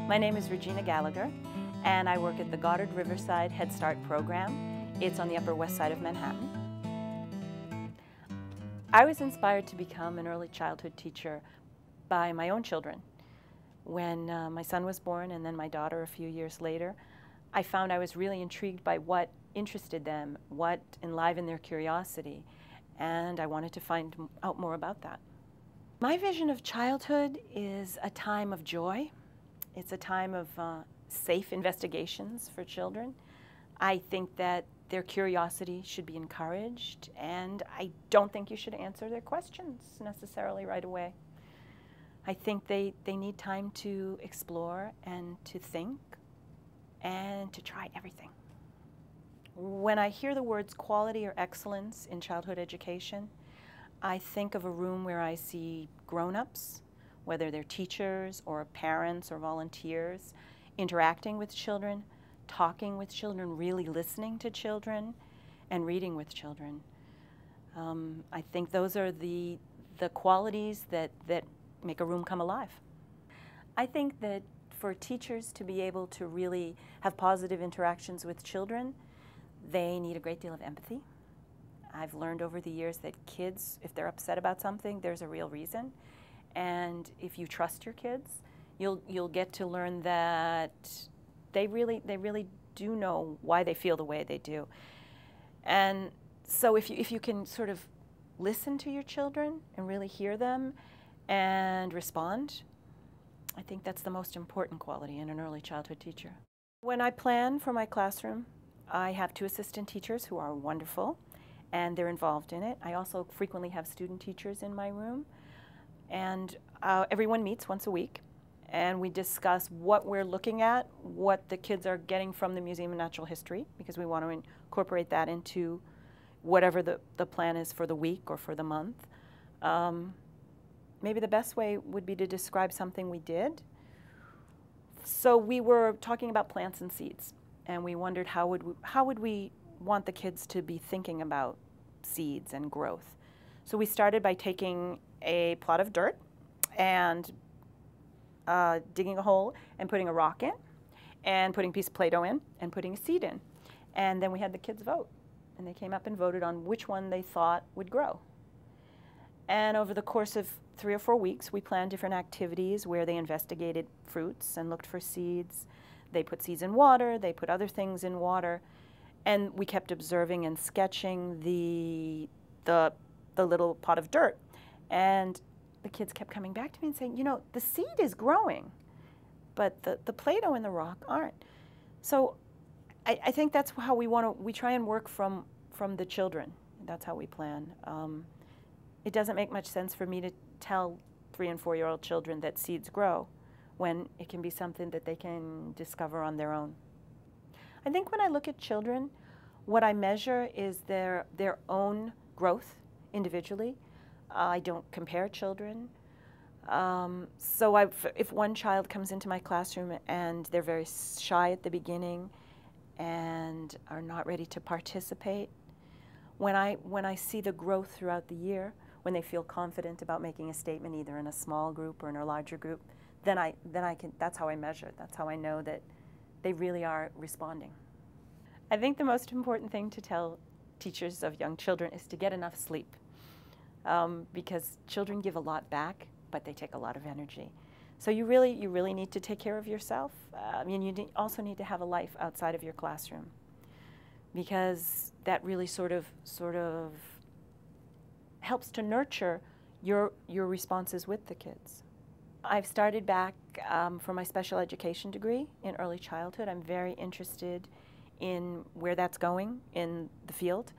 My name is Regina Gallagher, and I work at the Goddard Riverside Head Start program. It's on the Upper West Side of Manhattan. I was inspired to become an early childhood teacher by my own children. When my son was born and then my daughter a few years later, I found I was really intrigued by what interested them, what enlivened their curiosity, and I wanted to find out more about that. My vision of childhood is a time of joy. It's a time of safe investigations for children. I think that their curiosity should be encouraged, and I don't think you should answer their questions necessarily right away. I think they need time to explore and to think and to try everything. When I hear the words quality or excellence in childhood education, I think of a room where I see grown-ups, whether they're teachers or parents or volunteers, interacting with children, talking with children, really listening to children, and reading with children. I think those are the qualities that make a room come alive. I think that for teachers to be able to really have positive interactions with children, they need a great deal of empathy. I've learned over the years that kids, if they're upset about something, there's a real reason. And if you trust your kids, you'll get to learn that they really do know why they feel the way they do. And so if you can sort of listen to your children and really hear them and respond, I think that's the most important quality in an early childhood teacher. When I plan for my classroom, I have 2 assistant teachers who are wonderful, and they're involved in it. I also frequently have student teachers in my room. And everyone meets once a week, and we discuss what we're looking at, what the kids are getting from the Museum of Natural History, because we want to incorporate that into whatever the plan is for the week or for the month. Maybe the best way would be to describe something we did. So we were talking about plants and seeds, and we wondered how would we want the kids to be thinking about seeds and growth. So we started by taking a plot of dirt and digging a hole and putting a rock in and putting a piece of Play-Doh in and putting a seed in. And then we had the kids vote, and they came up and voted on which one they thought would grow. And over the course of 3 or 4 weeks, we planned different activities where they investigated fruits and looked for seeds. They put seeds in water, they put other things in water, and we kept observing and sketching the little pot of dirt. And the kids kept coming back to me and saying, you know, the seed is growing, but the Play-Doh and the rock aren't. So I think that's how we try and work from the children. That's how we plan. It doesn't make much sense for me to tell 3- and 4-year-old children that seeds grow when it can be something that they can discover on their own. I think when I look at children, what I measure is their own growth individually. I don't compare children. So if one child comes into my classroom and they're very shy at the beginning and are not ready to participate, when I see the growth throughout the year, when they feel confident about making a statement either in a small group or in a larger group, then I can, that's how I measure it. That's how I know that they really are responding. I think the most important thing to tell teachers of young children is to get enough sleep. Because children give a lot back, but they take a lot of energy. So you really need to take care of yourself. You also need to have a life outside of your classroom, because that really sort of helps to nurture your responses with the kids. I've started back for my special education degree in early childhood. I'm very interested in where that's going in the field.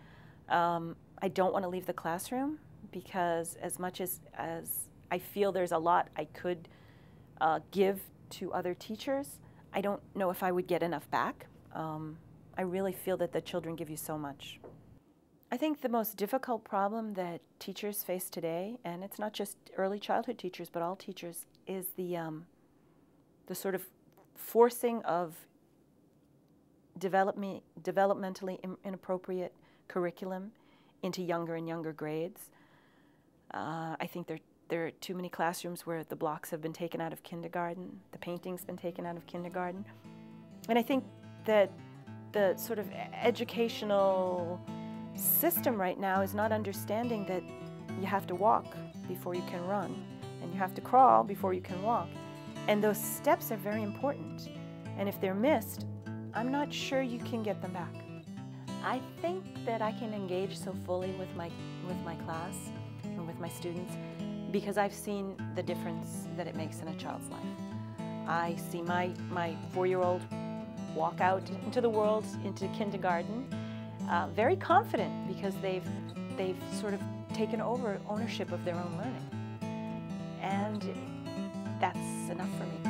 I don't want to leave the classroom, because as much as I feel there's a lot I could give to other teachers, I don't know if I would get enough back. I really feel that the children give you so much. I think the most difficult problem that teachers face today, and it's not just early childhood teachers, but all teachers, is the sort of forcing of developmentally inappropriate curriculum into younger and younger grades. I think There are too many classrooms where the blocks have been taken out of kindergarten, the painting's been taken out of kindergarten. And I think that the sort of educational system right now is not understanding that you have to walk before you can run, and you have to crawl before you can walk. And those steps are very important. And if they're missed, I'm not sure you can get them back. I think that I can engage so fully with my class and with my students because I've seen the difference that it makes in a child's life. I see my 4-year-old walk out into the world, into kindergarten, very confident because they've sort of taken over ownership of their own learning. And that's enough for me.